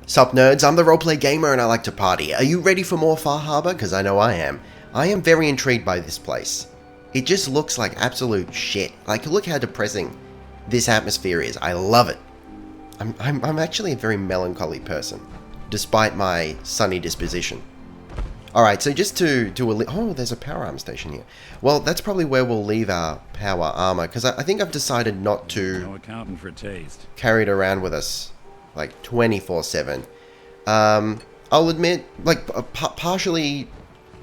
Sup nerds, I'm the Roleplay Gamer and I like to party. Are you ready for more Far Harbor? Because I know I am. I am very intrigued by this place. It just looks like absolute shit. Like, look how depressing this atmosphere is. I love it. I'm actually a very melancholy person, despite my sunny disposition. Alright, so just oh, there's a power armor station here. Well, that's probably where we'll leave our power armor, because I think I've decided not to no accountant for taste. Carry it around with us, like 24/7. I'll admit, like, partially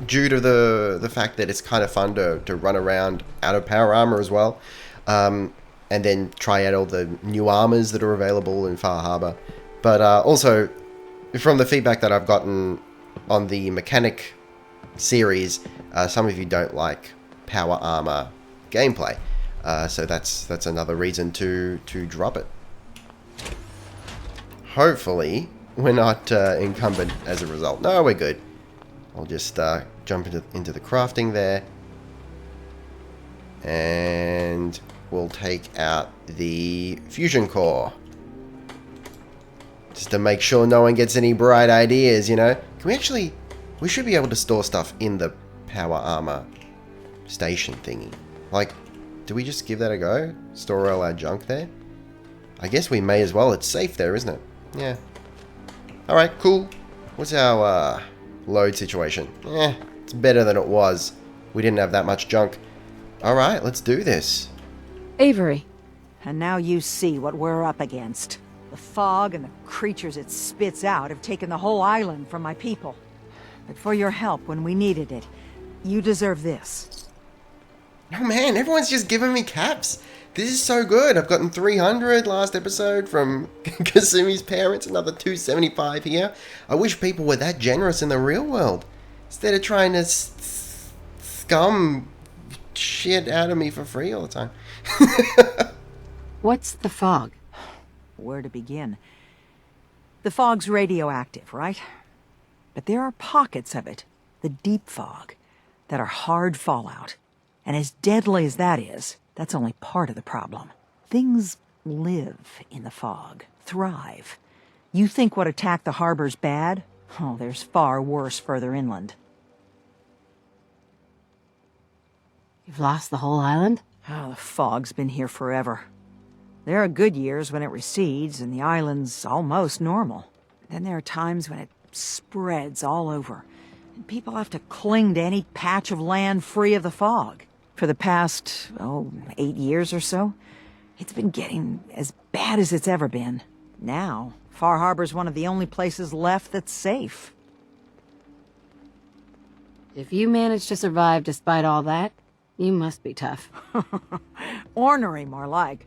due to the fact that it's kind of fun to run around out of power armor as well, and then try out all the new armors that are available in Far Harbor. But also, from the feedback that I've gotten on the mechanic series, some of you don't like power armor gameplay, so that's another reason to drop it. Hopefully we're not encumbered as a result. No, we're good. I'll just jump into the crafting there, and we'll take out the fusion core just to make sure no one gets any bright ideas, you know. We should be able to store stuff in the power armor station thingy. Like, do we just give that a go? Store all our junk there? I guess we may as well. It's safe there, isn't it? Yeah. Alright, cool. What's our load situation? It's better than it was. We didn't have that much junk. Alright, let's do this. Avery. And now you see what we're up against. The fog and the creatures it spits out have taken the whole island from my people. But for your help when we needed it, you deserve this. Oh man, everyone's just giving me caps. This is so good. I've gotten 300 last episode from Kasumi's parents, another 275 here. I wish people were that generous in the real world, instead of trying to scum shit out of me for free all the time. What's the fog? Where to begin? The fog's radioactive, right? But there are pockets of it, the deep fog, that are hard fallout. And as deadly as that is, that's only part of the problem. Things live in the fog, thrive. You think what attacked the harbor's bad? Oh, there's far worse further inland. You've lost the whole island? Oh, the fog's been here forever. There are good years when it recedes and the island's almost normal. Then there are times when it spreads all over, and people have to cling to any patch of land free of the fog. For the past, 8 years or so, it's been getting as bad as it's ever been. Now, Far Harbor's one of the only places left that's safe. If you managed to survive despite all that, you must be tough. Ornery, more like.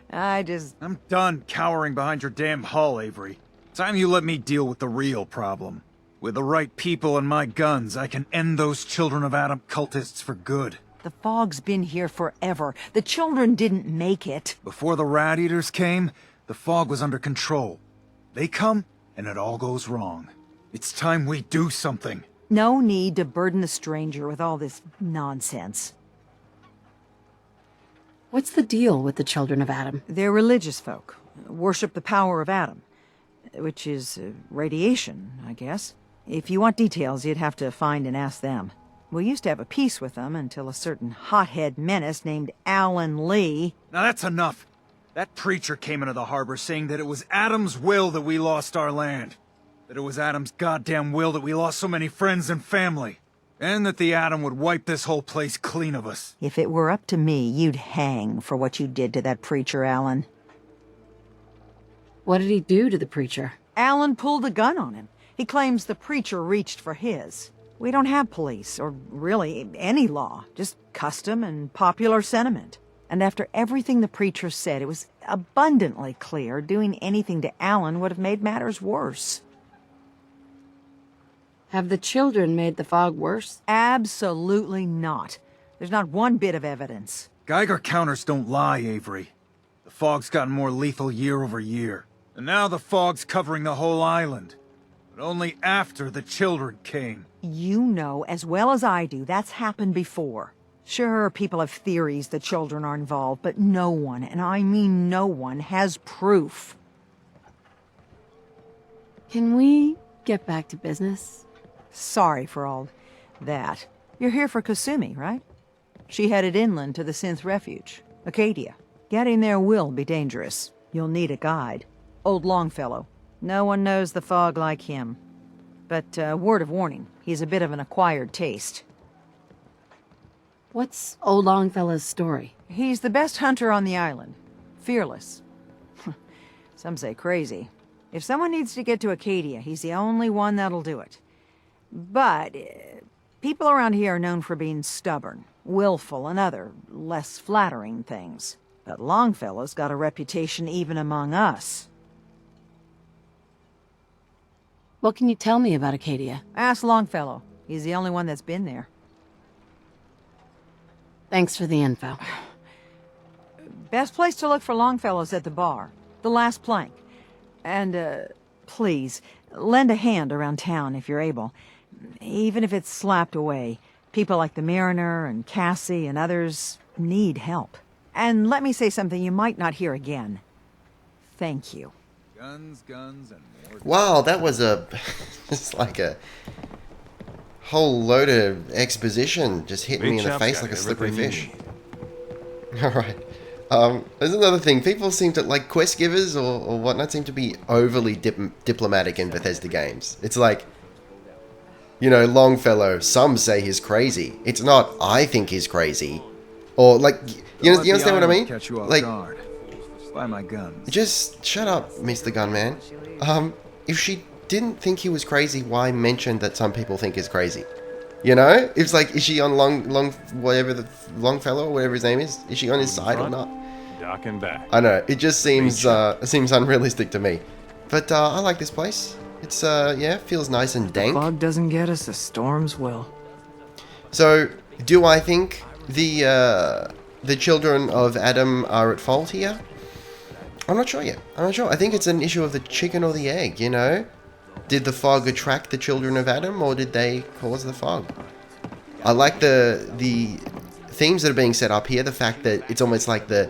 I'm done cowering behind your damn hull, Avery. Time you let me deal with the real problem. With the right people and my guns, I can end those Children of Adam cultists for good. The fog's been here forever. The children didn't make it. Before the Rat Eaters came, the fog was under control. They come, and it all goes wrong. It's time we do something. No need to burden the stranger with all this nonsense. What's the deal with the Children of Adam? They're religious folk. Worship the power of Adam. Which is radiation, I guess. If you want details, you'd have to find and ask them. We used to have a peace with them until a certain hothead menace named Alan Lee... Now that's enough. That preacher came into the harbor saying that it was Adam's will that we lost our land. That it was Adam's goddamn will that we lost so many friends and family. And that the Adam would wipe this whole place clean of us. If it were up to me, you'd hang for what you did to that preacher, Alan. What did he do to the preacher? Alan pulled a gun on him. He claims the preacher reached for his. We don't have police, or really any law, just custom and popular sentiment. And after everything the preacher said, it was abundantly clear doing anything to Alan would have made matters worse. Have the children made the fog worse? Absolutely not. There's not one bit of evidence. Geiger counters don't lie, Avery. The fog's gotten more lethal year over year. And now the fog's covering the whole island. But only after the children came. You know as well as I do that's happened before. Sure, people have theories the children are involved, but no one, and I mean no one, has proof. Can we get back to business? Sorry for all that. You're here for Kasumi, right? She headed inland to the Synth Refuge, Acadia. Getting there will be dangerous. You'll need a guide. Old Longfellow. No one knows the fog like him. But, word of warning, he's a bit of an acquired taste. What's old Longfellow's story? He's the best hunter on the island. Fearless. Some say crazy. If someone needs to get to Acadia, he's the only one that'll do it. But, people around here are known for being stubborn, willful, and other, less flattering things. But Longfellow's got a reputation even among us. What can you tell me about Acadia? Ask Longfellow. He's the only one that's been there. Thanks for the info. Best place to look for Longfellow's at the bar. The last plank. And, please, lend a hand around town if you're able. Even if it's slapped away. People like the Mariner and Cassie and others need help. And let me say something you might not hear again. Thank you. Guns, and more. Wow, that was it's like a whole load of exposition just hitting me in the face like a slippery fish. Alright. There's another thing. People seem to, like, quest givers or whatnot, seem to be overly diplomatic in Bethesda games. It's like, you know, Longfellow, some say he's crazy. It's not, I think he's crazy. Or, like, you understand what I mean? Catch you off like, guard. Buy my guns. just shut up, Mr. Gunman. If she didn't think he was crazy, why mention that some people think he's crazy? You know? It's like, is she on Longfellow, whatever his name is? Is she on his side or not? Dock and back. I know, it just seems unrealistic to me. But I like this place. It's yeah, feels nice and dank. Fog doesn't get us, the storms will. So, do I think the children of Adam are at fault here? I'm not sure yet. I'm not sure. I think it's an issue of the chicken or the egg, you know? Did the fog attract the children of Adam, or did they cause the fog? I like the themes that are being set up here. The fact that it's almost like the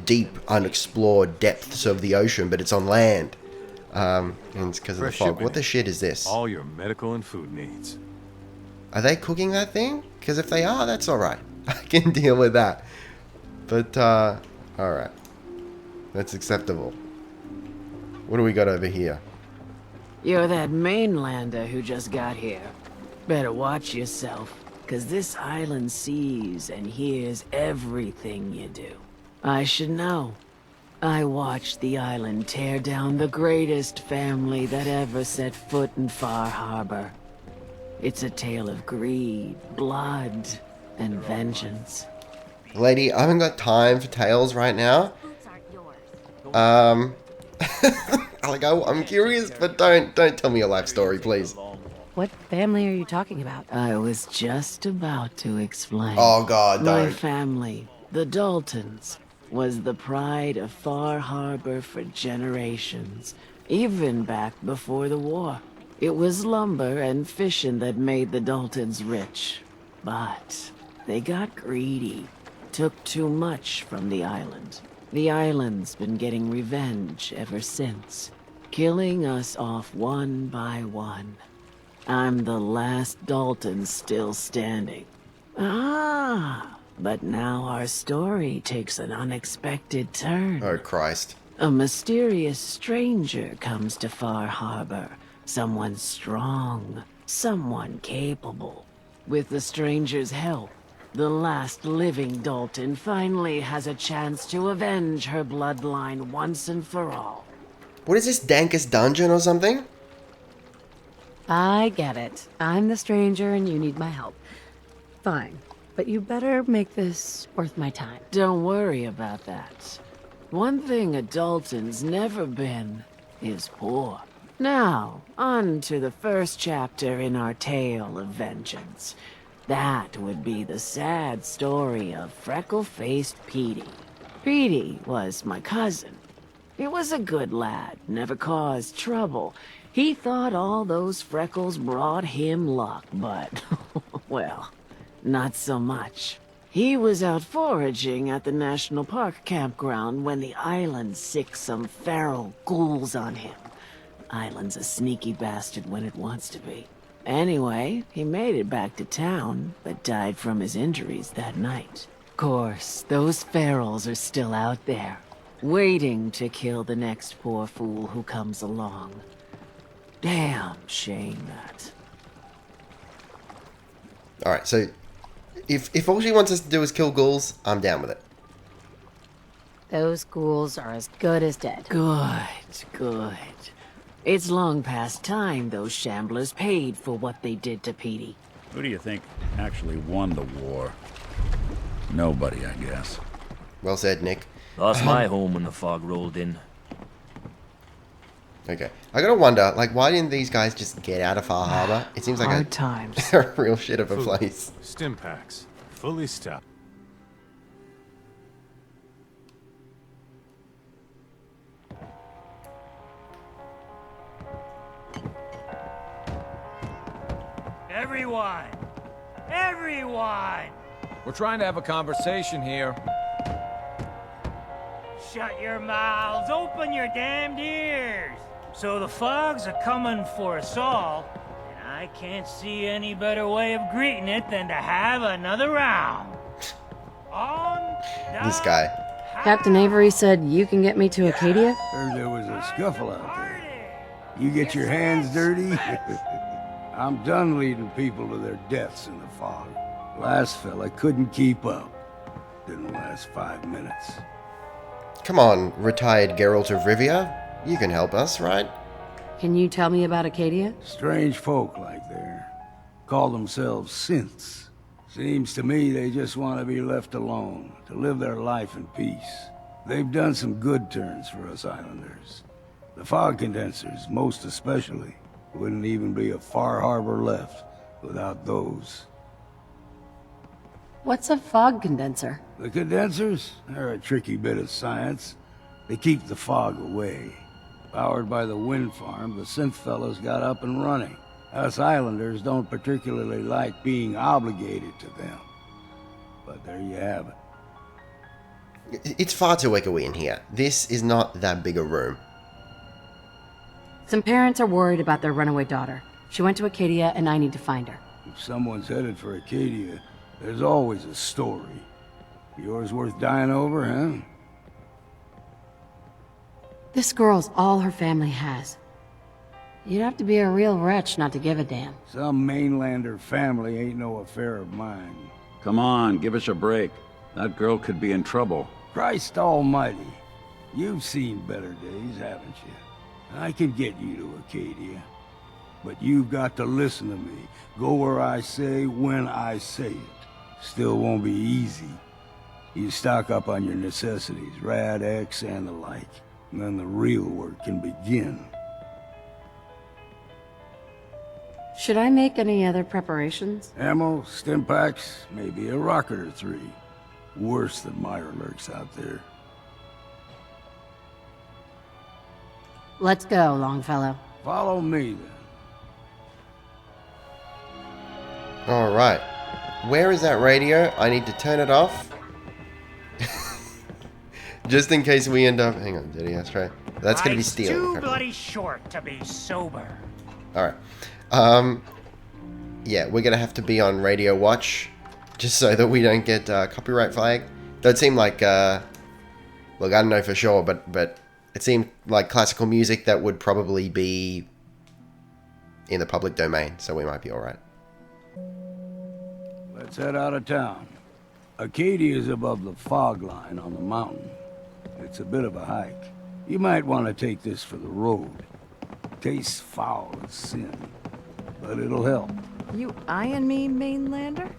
deep, unexplored depths of the ocean, but it's on land. And it's because of the Fresh fog. shipment. What the shit is this? All your medical and food needs. Are they cooking that thing? Because if they are, that's alright. I can deal with that. But, alright. That's acceptable. What do we got over here? You're that mainlander who just got here. Better watch yourself, 'cause this island sees and hears everything you do. I should know. I watched the island tear down the greatest family that ever set foot in Far Harbor. It's a tale of greed, blood, and vengeance. Lady, I haven't got time for tales right now. I'm curious, but don't tell me your life story, please. What family are you talking about? I was just about to explain. Oh God, My don't. family, the Daltons, was the pride of Far Harbor for generations, even back before the war. It was lumber and fishing that made the Daltons rich. But they got greedy, took too much from the island. The island's been getting revenge ever since, killing us off one by one. I'm the last Dalton still standing. But now our story takes an unexpected turn. Oh Christ. A mysterious stranger comes to Far Harbor. Someone strong, someone capable. With the stranger's help, the last living Dalton finally has a chance to avenge her bloodline once and for all. What is this, dankest dungeon or something? I get it. I'm the stranger and you need my help. Fine. But you better make this worth my time. Don't worry about that. One thing a Dalton's never been is poor. Now, on to the first chapter in our tale of vengeance. That would be the sad story of freckle-faced Petey. Petey was my cousin. He was a good lad, never caused trouble. He thought all those freckles brought him luck, but, well, not so much. He was out foraging at the National Park campground when the island sicked some feral ghouls on him. Island's a sneaky bastard when it wants to be. Anyway, he made it back to town, but died from his injuries that night. Course, those ferals are still out there, waiting to kill the next poor fool who comes along. Damn shame that. Alright, so if all she wants us to do is kill ghouls, I'm down with it. Those ghouls are as good as dead. Good, good. It's long past time those shamblers paid for what they did to Petey. Who do you think actually won the war? Nobody, I guess. Well said, Nick. Lost my home when the fog rolled in. Okay. I gotta wonder, like, why didn't these guys just get out of Far Harbor? It seems like Hard times. a real shit of a place. Stim packs. Fully stocked. Everyone! Everyone! We're trying to have a conversation here. Shut your mouths, open your damned ears! So the fogs are coming for us all, and I can't see any better way of greeting it than to have another round. On This guy. Captain Avery said you can get me to Acadia? Heard there was a scuffle out there. You get your hands dirty? I'm done leading people to their deaths in the fog. Last fella couldn't keep up. Didn't last 5 minutes. Come on, retired Geralt of Rivia. You can help us, right? Can you tell me about Acadia? Strange folk like there. Call themselves synths. Seems to me they just want to be left alone, to live their life in peace. They've done some good turns for us islanders. The fog condensers, most especially. Wouldn't even be a Far Harbor left without those. What's a fog condenser? The condensers? They're a tricky bit of science. They keep the fog away. Powered by the wind farm, the synth fellows got up and running. Us islanders don't particularly like being obligated to them. But there you have it. It's far too echoey in here. This is not that big a room. Some parents are worried about their runaway daughter. She went to Acadia and I need to find her. If someone's headed for Acadia, there's always a story. Yours worth dying over, huh? This girl's all her family has. You'd have to be a real wretch not to give a damn. Some mainlander family ain't no affair of mine. Come on, give us a break. That girl could be in trouble. Christ almighty. You've seen better days, haven't you? I can get you to Acadia. But you've got to listen to me. Go where I say, when I say it. Still won't be easy. You stock up on your necessities, Rad X and the like. And then the real work can begin. Should I make any other preparations? Ammo, stim packs, maybe a rocket or 3. Worse than Meyer lurks out there. Let's go, Longfellow. Follow me, then. Alright. Where is that radio? I need to turn it off. Just in case we end up... Hang on, dirty ashtray. That's going to be steel. Too apparently. bloody short to be sober. Alright. Yeah, we're going to have to be on radio watch. Just so that we don't get copyright flag. Though it seemed like... look, I don't know for sure, but it seemed like classical music that would probably be in the public domain. So we might be alright. Let's head out of town. Acadia is above the fog line on the mountain. It's a bit of a hike. You might want to take this for the road. Tastes foul as sin, but it'll help. You eyeing me, mainlander?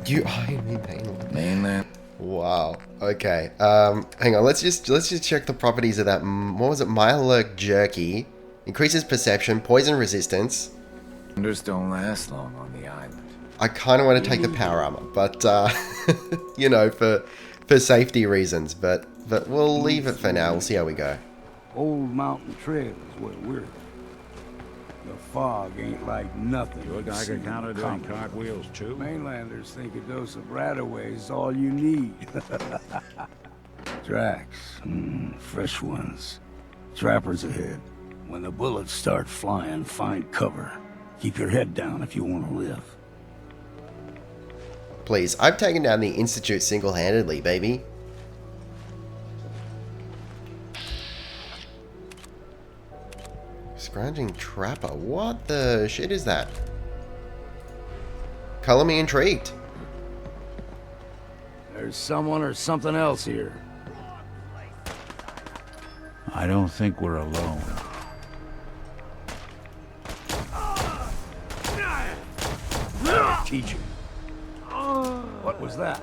You eye me mainland. Mainland. Wow. Okay. Hang on. Let's just check the properties of that. What was it? Mirelurk jerky increases perception, poison resistance. Wonders don't last long on the island. I kind of want to take the power armor, but you know, for safety reasons. But we'll leave it for now. We'll see how we go. Old Mountain Trail is where we're. The fog ain't like nothing. Your you've Geiger seen in counter the doing Commonwealth. cartwheels too? Mainlanders think a dose of Radaway is all you need. Tracks, fresh ones. Trappers ahead. When the bullets start flying, find cover. Keep your head down if you want to live. Please, I've taken down the Institute single-handedly, baby. Scrounging Trapper. What the shit is that? Color me intrigued. There's someone or something else here. I don't think we're alone. Teaching. What was that?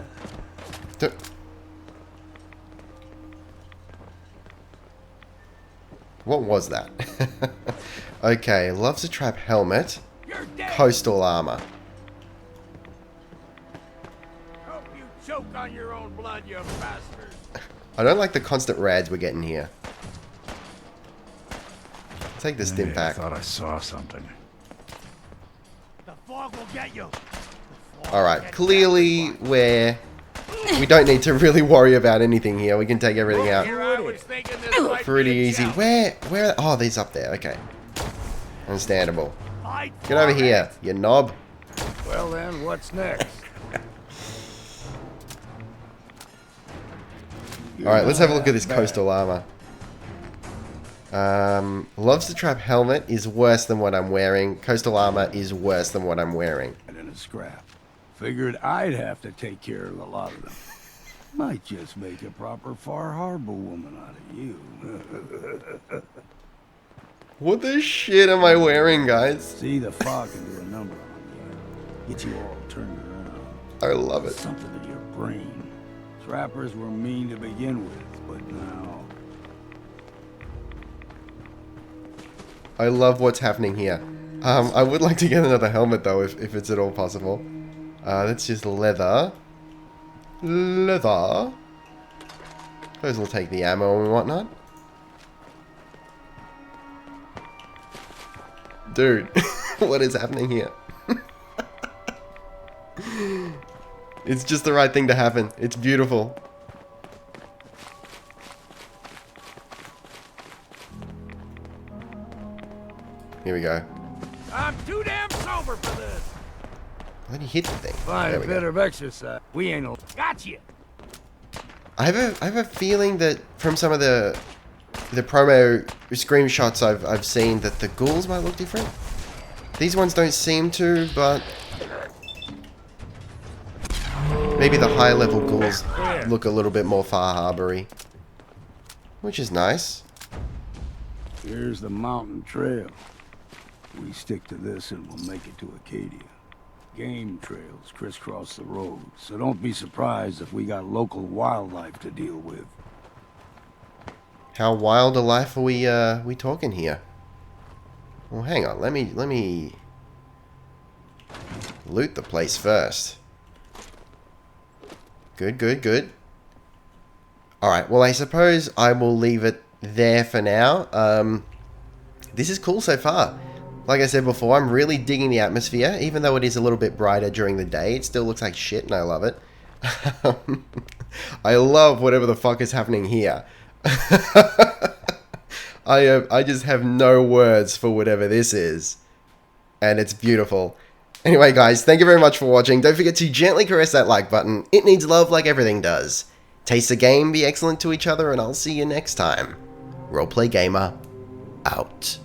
What was that? Okay, loves to trap helmet. Coastal armor. Hope you choke on your own blood, you bastard. I don't like the constant rads we're getting here. Take this stim I pack. thought I saw something. The fog will get you. Alright, clearly we don't need to really worry about anything here. We can take everything out pretty easy. Where? Oh, these up there. Okay. Understandable. Get over here, you knob. Well then, what's next? Alright, let's have a look at this coastal armor. Loves to trap helmet is worse than what I'm wearing. Coastal armor is worse than what I'm wearing. And in a scrap. Figured I'd have to take care of a lot of them. Might just make a proper Far Harbor woman out of you. What the shit am I wearing, guys? See, the fog can do a number on you. Get you all turned around. I love it. Something in your brain. Trappers were mean to begin with, but now... I love what's happening here. I would like to get another helmet though, if it's at all possible. That's just leather. Leather. Suppose we'll take the ammo and whatnot. Dude, what is happening here? It's just the right thing to happen. It's beautiful. Here we go. I'm too damn sober for this. Bloody hit the thing. Find a bit of exercise. We ain't no... Gotcha! I have a feeling that from some of the promo screenshots I've seen that the ghouls might look different. These ones don't seem to, but maybe the higher level ghouls look a little bit more Far Harbor-y, which is nice. Here's the mountain trail. We stick to this and we'll make it to Acadia. Game trails crisscross the road, so don't be surprised if we got local wildlife to deal with. How wild a life are we talking here? Well, hang on. Let me loot the place first. Good, good, good. Alright, well, I suppose I will leave it there for now. This is cool so far. Like I said before, I'm really digging the atmosphere. Even though it is a little bit brighter during the day, it still looks like shit, and I love it. I love whatever the fuck is happening here. I just have no words for whatever this is. And it's beautiful. Anyway, guys, thank you very much for watching. Don't forget to gently caress that like button. It needs love like everything does. Taste the game, be excellent to each other, and I'll see you next time. Roleplay Gamer, out.